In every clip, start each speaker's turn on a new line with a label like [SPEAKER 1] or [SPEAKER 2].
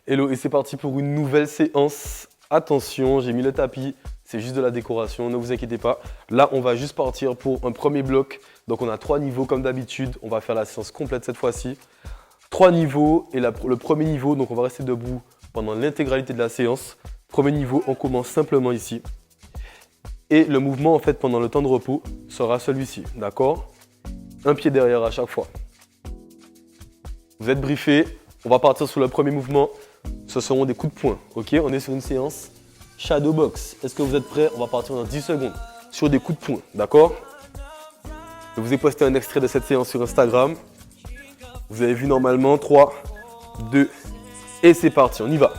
[SPEAKER 1] Hello, et c'est parti pour une nouvelle séance. Attention, j'ai mis le tapis, c'est juste de la décoration, ne vous inquiétez pas. Là, on va juste partir pour un premier bloc. Donc, on a 3 niveaux comme d'habitude. On va faire la séance complète cette fois-ci. 3 niveaux et le premier niveau, donc on va rester debout pendant l'intégralité de la séance. Premier niveau, on commence simplement ici. Et le mouvement, en fait, pendant le temps de repos, sera celui-ci, d'accord? Un pied derrière à chaque fois. Vous êtes briefés. On va partir sur le premier mouvement. Ce seront des coups de poing, ok? On est sur une séance shadow box. Est-ce que vous êtes prêts? On va partir dans 10 secondes sur des coups de poing, d'accord? Je vous ai posté un extrait de cette séance sur Instagram. Vous avez vu normalement 3, 2, et c'est parti, on y va.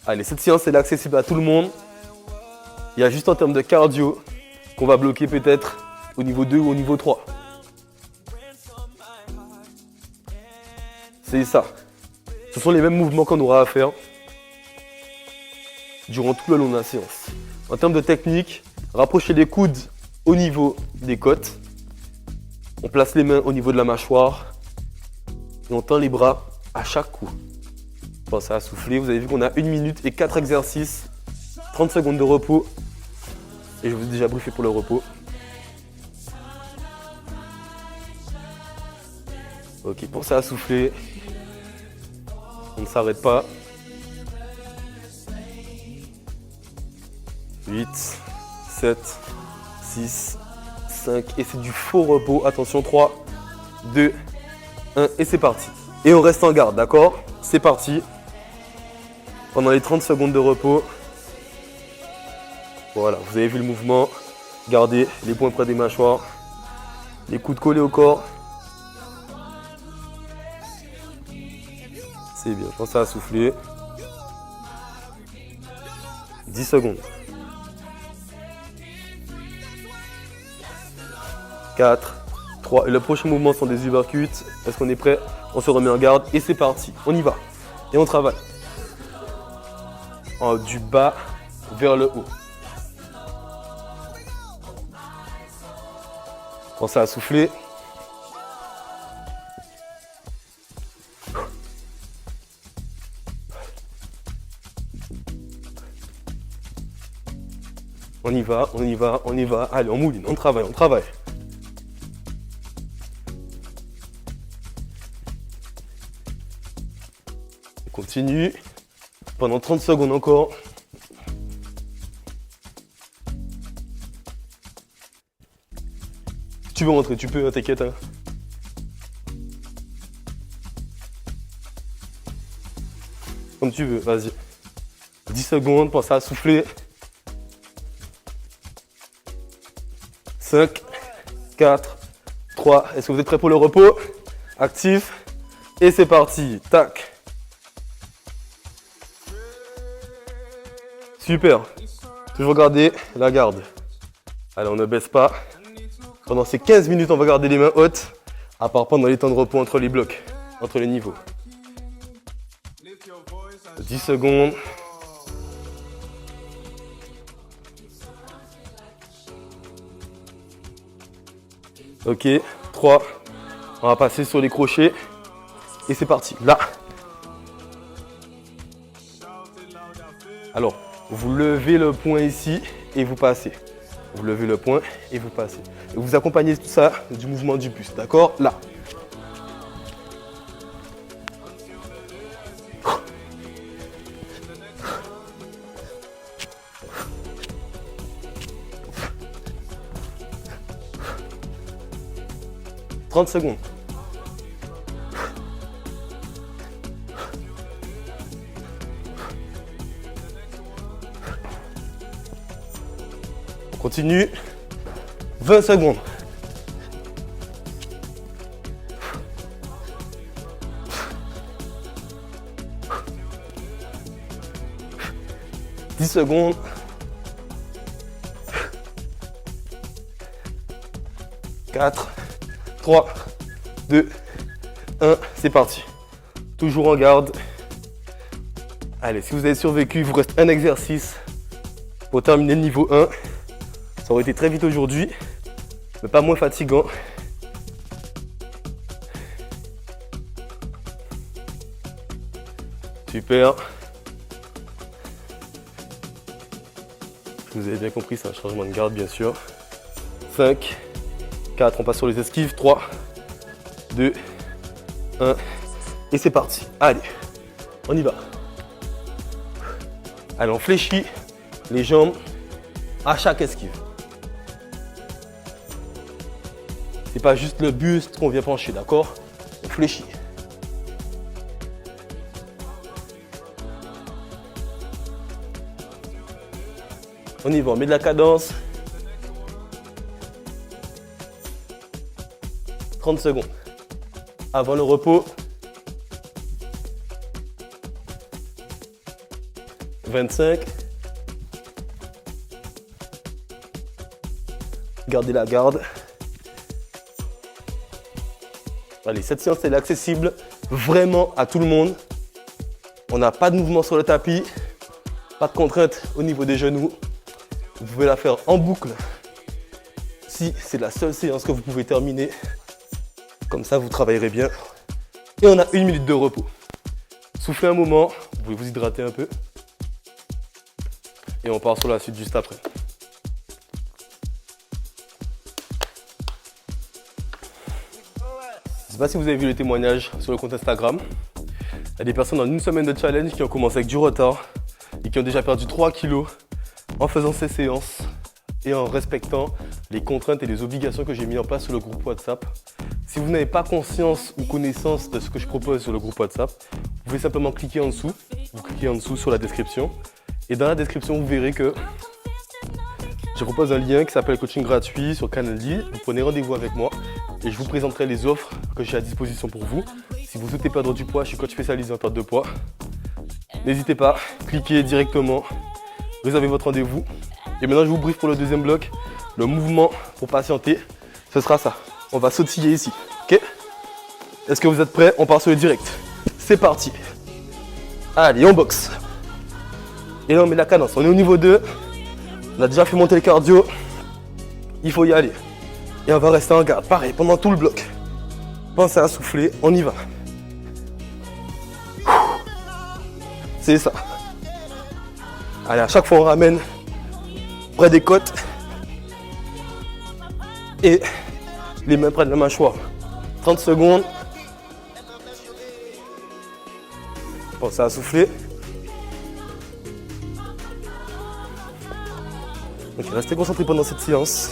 [SPEAKER 1] Allez, cette séance elle est accessible à tout le monde. Il y a juste en termes de cardio qu'on va bloquer peut-être au niveau 2 ou au niveau 3. C'est ça. Ce sont les mêmes mouvements qu'on aura à faire durant tout le long de la séance. En termes de technique, rapprochez les coudes au niveau des côtes. On place les mains au niveau de la mâchoire et on tend les bras à chaque coup. Pensez à souffler. Vous avez vu qu'on a 1 minute et 4 exercices, 30 secondes de repos. Et je vous ai déjà briefé pour le repos. Ok, pensez à souffler. On ne s'arrête pas. 8, 7, 6, 5. Et c'est du faux repos. Attention, 3, 2, 1. Et c'est parti. Et on reste en garde, d'accord? C'est parti. Pendant les 30 secondes de repos. Voilà, vous avez vu le mouvement. Gardez les poings près des mâchoires. Les coudes collés au corps. C'est bien, pensez à souffler. 10 secondes. 4, 3. Et le prochain mouvement sont des uppercuts. Est-ce qu'on est prêt? On se remet en garde et c'est parti. On y va. Et on travaille. Du bas vers le haut. Pensez à souffler. On y va, on y va, on y va. Allez, on mouline, on travaille, on travaille. On continue. Pendant 30 secondes encore. Tu veux rentrer, tu peux, t'inquiète. Hein. Comme tu veux, vas-y. 10 secondes, pense à souffler. 5, 4, 3. Est-ce que vous êtes prêts pour le repos? Actif. Et c'est parti. Tac. Super. Toujours garder la garde. Allez, on ne baisse pas. Pendant ces 15 minutes, on va garder les mains hautes, à part pendant les temps de repos entre les blocs, entre les niveaux. 10 secondes. Ok, 3. On va passer sur les crochets. Et c'est parti. Là. Alors, vous levez le poing ici et vous passez. Vous levez le poing et vous passez. Et vous accompagnez tout ça du mouvement du buste, d'accord? Là. « 30 secondes. On continue. 20 secondes. « 10 secondes. 4, 3, 2, 1, c'est parti. Toujours en garde. Allez, si vous avez survécu, il vous reste un exercice pour terminer le niveau 1. Ça aurait été très vite aujourd'hui, mais pas moins fatigant. Super. Vous avez bien compris, c'est un changement de garde bien sûr. 5, 4, on passe sur les esquives. 3, 2, 1. Et c'est parti. Allez, on y va. Allez, on fléchit les jambes à chaque esquive. C'est pas juste le buste qu'on vient pencher, d'accord? On fléchit. On y va, on met de la cadence. 30 secondes. Avant le repos. 25. Gardez la garde. Allez, cette séance elle est accessible vraiment à tout le monde. On n'a pas de mouvement sur le tapis, pas de contrainte au niveau des genoux. Vous pouvez la faire en boucle si c'est la seule séance que vous pouvez terminer. Comme ça, vous travaillerez bien. Et on a 1 minute de repos. Soufflez un moment, vous pouvez vous hydrater un peu. Et on part sur la suite juste après. Je ne sais pas si vous avez vu les témoignages sur le compte Instagram. Il y a des personnes en 1 semaine de challenge qui ont commencé avec du retard et qui ont déjà perdu 3 kilos en faisant ces séances et en respectant les contraintes et les obligations que j'ai mis en place sur le groupe WhatsApp. Si vous n'avez pas conscience ou connaissance de ce que je propose sur le groupe WhatsApp, vous pouvez simplement cliquer en dessous. Vous cliquez en dessous sur la description. Et dans la description, vous verrez que je propose un lien qui s'appelle coaching gratuit sur Calendly. Vous prenez rendez-vous avec moi et je vous présenterai les offres que j'ai à disposition pour vous. Si vous souhaitez perdre du poids, je suis coach spécialisé en perte de poids. N'hésitez pas, cliquez directement, réservez votre rendez-vous. Et maintenant, je vous briefe pour le deuxième bloc. Le mouvement pour patienter, ce sera ça. On va sautiller ici, ok? Est-ce que vous êtes prêts? On part sur le direct. C'est parti. Allez, on boxe. Et là, on met la cadence. On est au niveau 2. On a déjà fait monter le cardio. Il faut y aller. Et on va rester en garde. Pareil, pendant tout le bloc. Pensez à souffler. On y va. C'est ça. Allez, à chaque fois, on ramène près des côtes. Et les mains près de la mâchoire. 30 secondes. Pensez à souffler. Ok, restez concentrés pendant cette séance.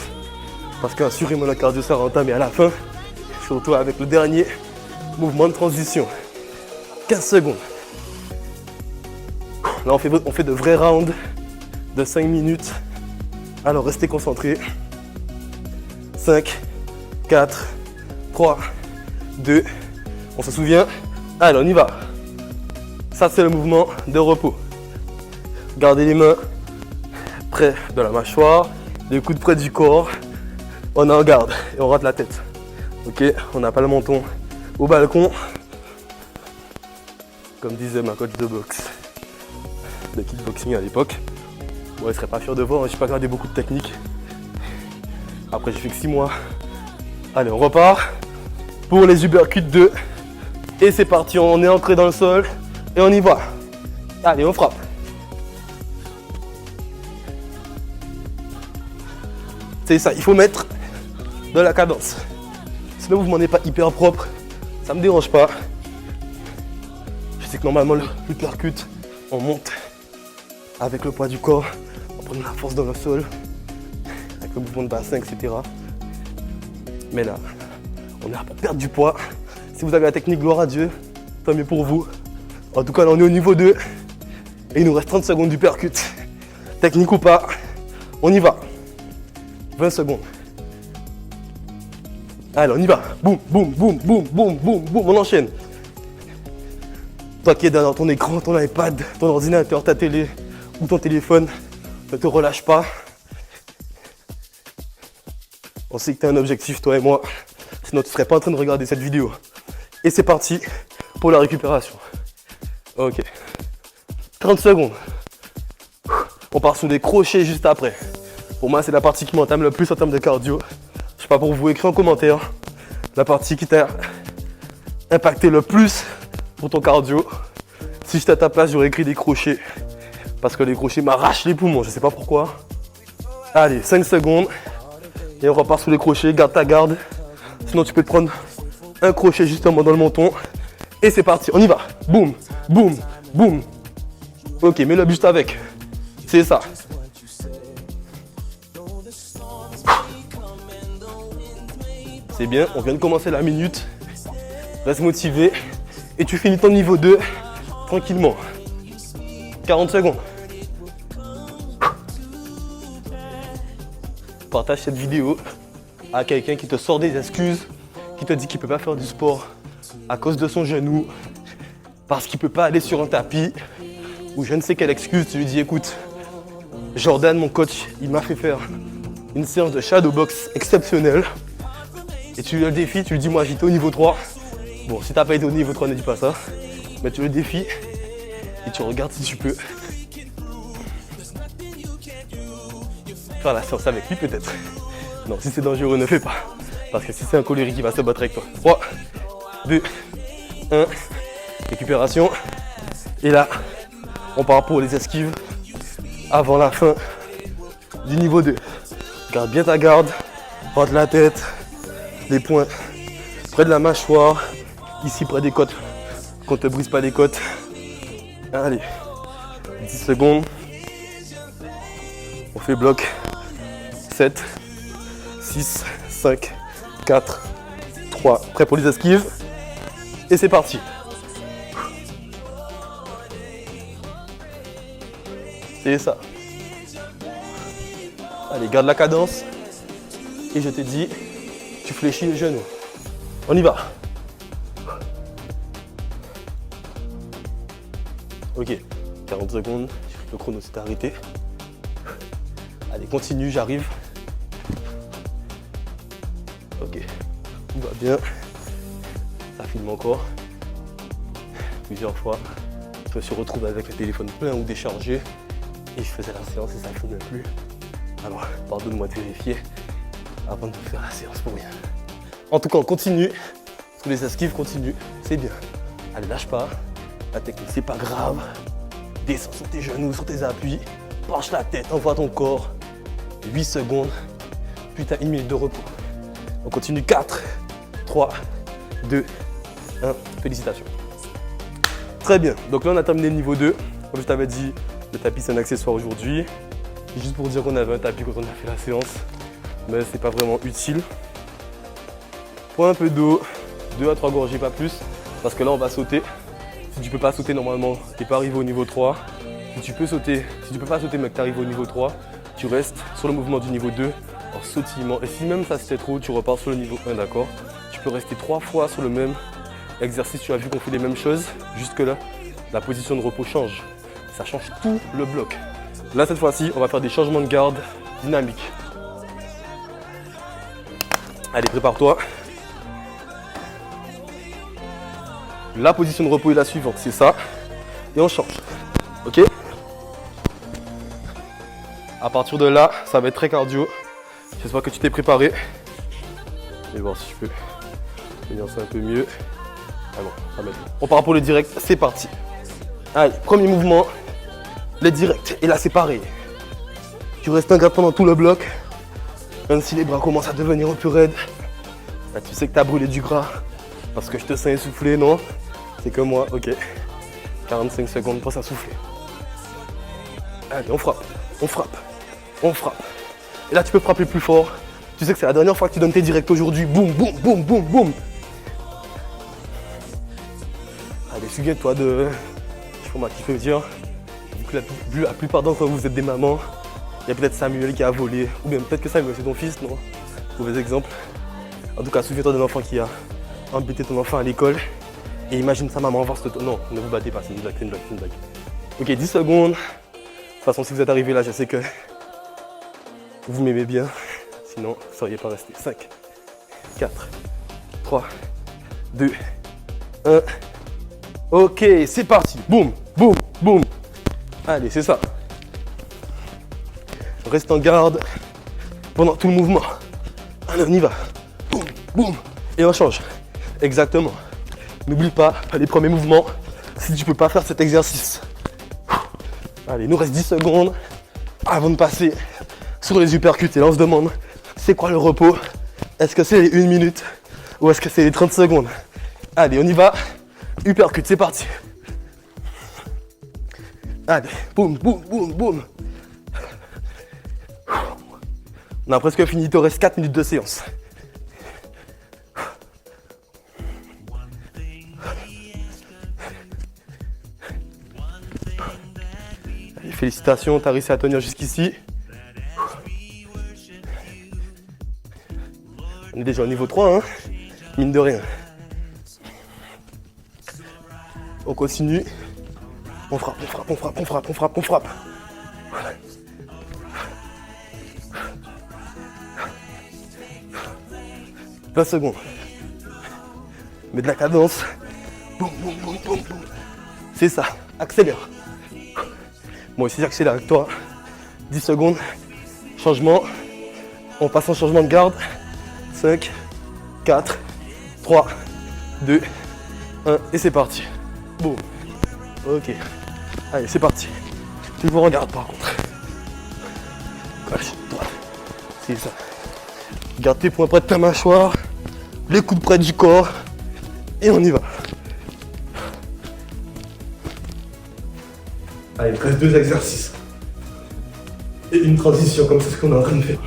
[SPEAKER 1] Parce qu'assurément, le cardio sera entamé à la fin. Surtout avec le dernier mouvement de transition. 15 secondes. Là, on fait de vrais rounds de 5 minutes. Alors, restez concentrés. 5, 4, 3, 2. On se souvient. Allez, on y va. Ça, c'est le mouvement de repos. Gardez les mains près de la mâchoire, les coudes près du corps. On est en garde et on rate la tête. Ok, on n'a pas le menton au balcon. Comme disait ma coach de boxe, de kickboxing à l'époque. Bon, elle serait pas fière de voir, je n'ai pas gardé beaucoup de techniques. Après, j'ai fait que 6 mois. Allez, on repart pour les uppercuts 2. Et c'est parti, on est entré dans le sol et on y va. Allez, on frappe. C'est ça, il faut mettre de la cadence. Si le mouvement n'est pas hyper propre, ça ne me dérange pas. Je sais que normalement, l'uppercut, on monte avec le poids du corps, on prend la force dans le sol, avec le mouvement de bassin, etc. Mais là, on est là pour perdre du poids. Si vous avez la technique, gloire à Dieu, tant mieux pour vous. En tout cas, là, on est au niveau 2 et il nous reste 30 secondes d'uppercut. Technique ou pas, on y va. 20 secondes. Allez, on y va. Boum, boum, boum, boum, boum, boum, boum. On enchaîne. Toi qui es derrière ton écran, ton iPad, ton ordinateur, ta télé ou ton téléphone, ne te relâche pas. On sait que tu as un objectif, toi et moi. Sinon, tu ne serais pas en train de regarder cette vidéo. Et c'est parti pour la récupération. Ok. 30 secondes. On part sur des crochets juste après. Pour moi, c'est la partie qui m'entame le plus en termes de cardio. Je sais pas pour vous, écrire en commentaire la partie qui t'a impacté le plus pour ton cardio. Si j'étais à ta place, j'aurais écrit des crochets. Parce que les crochets m'arrachent les poumons, je sais pas pourquoi. Allez, 5 secondes. Et on repart sous les crochets, garde ta garde. Sinon tu peux te prendre un crochet justement dans le menton. Et c'est parti, on y va. Boum, boum, boum. Ok, mets le buste avec. C'est ça. C'est bien, on vient de commencer la minute. Reste motivé. Et tu finis ton niveau 2 tranquillement. 40 secondes. Partage cette vidéo à quelqu'un qui te sort des excuses, qui te dit qu'il ne peut pas faire du sport à cause de son genou, parce qu'il ne peut pas aller sur un tapis, ou je ne sais quelle excuse. Tu lui dis, écoute, Jordan, mon coach, il m'a fait faire une séance de shadow box exceptionnelle. Et tu le défies, tu lui dis, moi j'étais au niveau 3. Bon, si tu n'as pas été au niveau 3, ne dis pas ça. Mais tu le défies et tu regardes si tu peux faire la séance avec lui peut-être. Non, si c'est dangereux, ne fais pas. Parce que si c'est un colérique, il va se battre avec toi. 3, 2, 1. Récupération. Et là, on part pour les esquives avant la fin du niveau 2. Garde bien ta garde. Porte la tête. Les poings près de la mâchoire. Ici, près des côtes. Qu'on ne te brise pas les côtes. Allez. 10 secondes. On fait bloc. 7, 6, 5, 4, 3. Prêt pour les esquives. Et c'est parti. C'est ça. Allez, garde la cadence. Et je te dis, tu fléchis le genou. On y va. Ok, 40 secondes. Le chrono s'est arrêté. Allez, continue, j'arrive. Ok, tout va bien. Ça filme encore. Plusieurs fois. Je me suis retrouvé avec le téléphone plein ou déchargé. Et je faisais la séance et ça ne filmait plus. Alors, pardonne-moi de vérifier avant de faire la séance pour rien. En tout cas, on continue. Sous les esquives, continue. C'est bien. Allez, lâche pas. La technique, c'est pas grave. Descends sur tes genoux, sur tes appuis. Penche la tête, envoie ton corps. 8 secondes. Puis tu as 1 minute de repos. On continue. 4, 3, 2, 1. Félicitations. Très bien. Donc là, on a terminé le niveau 2. Comme je t'avais dit, le tapis, c'est un accessoire aujourd'hui. Juste pour dire qu'on avait un tapis quand on a fait la séance. Mais c'est pas vraiment utile. Prends un peu d'eau. 2 à 3 gorgées, pas plus. Parce que là, on va sauter. Si tu peux pas sauter normalement, tu n'es pas arrivé au niveau 3. Si tu peux pas sauter mais que tu arrives au niveau 3, tu restes sur le mouvement du niveau 2 en sautillement. Et si même ça c'était trop, tu repars sur le niveau 1, d'accord? Tu peux rester 3 fois sur le même exercice. Tu as vu qu'on fait les mêmes choses. Jusque là, la position de repos change. Ça change tout le bloc. Là, cette fois-ci, on va faire des changements de garde dynamiques. Allez, prépare-toi. La position de repos est la suivante, c'est ça. Et on change. Ok? À partir de là, ça va être très cardio. J'espère que tu t'es préparé. Je vais voir si je peux venir ça un peu mieux. Ah bon, ça va être bon. On part pour le direct, c'est parti. Allez, premier mouvement, le direct. Et là, c'est pareil. Tu restes un gars pendant tout le bloc. Même si les bras commencent à devenir un peu raides. Là, tu sais que tu as brûlé du gras. Parce que je te sens essoufflé, non? C'est comme moi, ok. 45 secondes pour s'essouffler. Allez, on frappe, on frappe, on frappe. Et là, tu peux frapper plus fort. Tu sais que c'est la dernière fois que tu donnes tes directs aujourd'hui. Boum, boum, boum, boum, boum. Allez, souviens-toi de... Je sais pas qui peut dire. Vu que la plupart d'entre vous êtes des mamans. Il y a peut-être Samuel qui a volé. Ou bien peut-être que Samuel, c'est ton fils, non? Mauvais exemple. En tout cas, souviens-toi d'un enfant qui a embêté ton enfant à l'école. Et imagine sa maman voir ce... Non, ne vous battez pas, c'est une blague, c'est une blague, c'est une blague. Ok, 10 secondes. De toute façon, si vous êtes arrivé là, je sais que vous m'aimez bien. Sinon, vous ne seriez pas resté. 5, 4, 3, 2, 1. Ok, c'est parti. Boum, boum, boum. Allez, c'est ça. Reste en garde pendant tout le mouvement. Allez, on y va. Boum, boum. Et on change. Exactement. N'oublie pas les premiers mouvements. si tu peux pas faire cet exercice. Allez, il nous reste 10 secondes avant de passer sur les uppercuts. Et là, on se demande, c'est quoi le repos? Est-ce que c'est les 1 minute ou est-ce que c'est les 30 secondes? Allez, on y va. Uppercut, c'est parti. Allez, boum, boum, boum, boum. On a presque fini, il te reste 4 minutes de séance. Allez, félicitations, tu as réussi à tenir jusqu'ici. On est déjà au niveau 3, hein, mine de rien. On continue. On frappe, on frappe, on frappe, on frappe, on frappe, on frappe. Voilà. 20 secondes. Mets de la cadence. Boum, boum, boum, boum, boum. C'est ça. Accélère. Moi aussi j'accélère avec toi. 10 secondes. Changement. On passe en changement de garde. 5, 4, 3, 2, 1 et c'est parti. Boum. Ok. Allez, c'est parti. Toujours en garde par contre. Gauche, droite. C'est ça. Garde tes poings près de ta mâchoire. Les coudes près du corps. Et on y va. Allez, il reste 2 exercices. Et une transition comme c'est ce qu'on est en train de faire.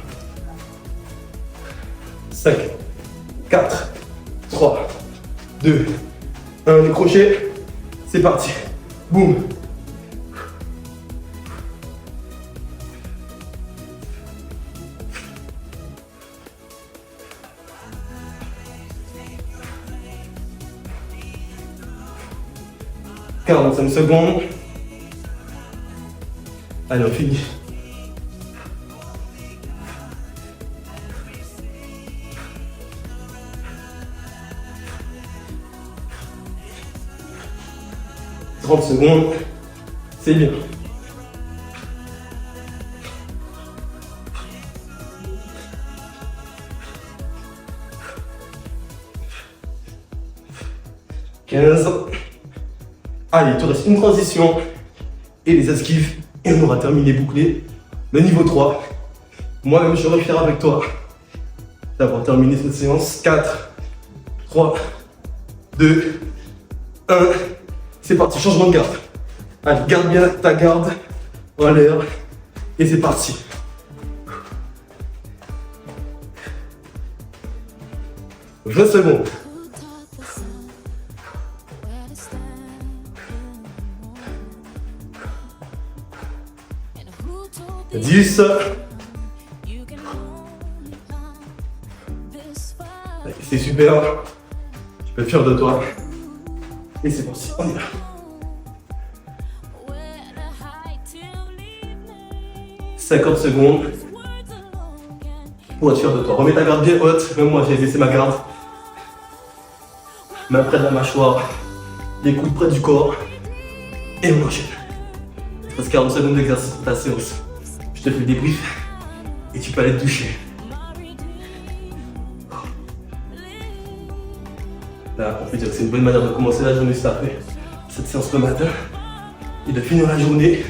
[SPEAKER 1] 5, 4, 3, 2, 1, décroché. C'est parti. Boum. « 45 secondes. Allez, on finit. « 30 secondes. C'est bien. « 15. Allez, il te reste une transition et les esquives et on aura terminé bouclé le niveau 3. Moi-même, je serai fier avec toi d'avoir terminé cette séance. 4, 3, 2, 1. C'est parti, changement de garde. Allez, garde bien ta garde en l'air et c'est parti. « 20 secondes. » 10. C'est super. Je peux être fier de toi. Et c'est parti, on y va. 50 secondes. Pour être fier de toi. Remets ta garde bien haute. Même moi, j'ai baissé ma garde. Main près de la mâchoire. Les coudes près du corps. Et on enchaîne. Il reste 40 secondes d'exercice pour ta séance. Je te fais le débrief et tu peux aller te doucher. Là, on peut dire que c'est une bonne manière de commencer la journée si tu as fait cette séance le matin et de finir la journée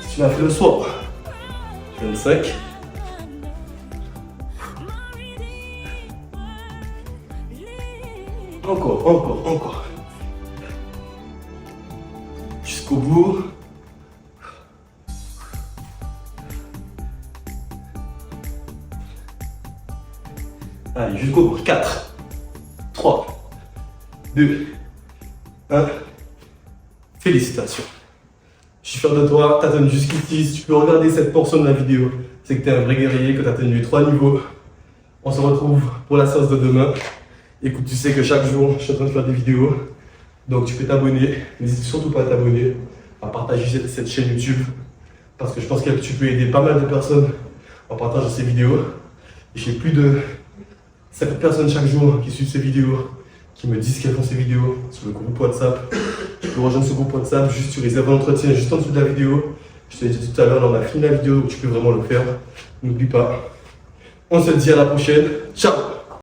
[SPEAKER 1] si tu l'as fait le soir. 25. Encore. Jusqu'au bout. Allez, jusqu'au bout. 4, 3, 2, 1. Félicitations. Je suis fier de toi, tu as tenu jusqu'ici. Si tu peux regarder cette portion de la vidéo, c'est que tu es un vrai guerrier, que tu as tenu 3 niveaux. On se retrouve pour la séance de demain. Écoute, tu sais que chaque jour, je suis en train de faire des vidéos. Donc tu peux t'abonner. N'hésite surtout pas à t'abonner, à partager cette chaîne YouTube. Parce que je pense que tu peux aider pas mal de personnes en partageant ces vidéos. J'ai plus de 50 personnes chaque jour qui suivent ces vidéos, qui me disent qu'elles font ces vidéos sur le groupe WhatsApp. Tu peux rejoindre ce groupe WhatsApp, juste tu réserves un entretien juste en dessous de la vidéo. Je te l'ai dit tout à l'heure, on a fini la vidéo, donc tu peux vraiment le faire. N'oublie pas. On se dit à la prochaine. Ciao!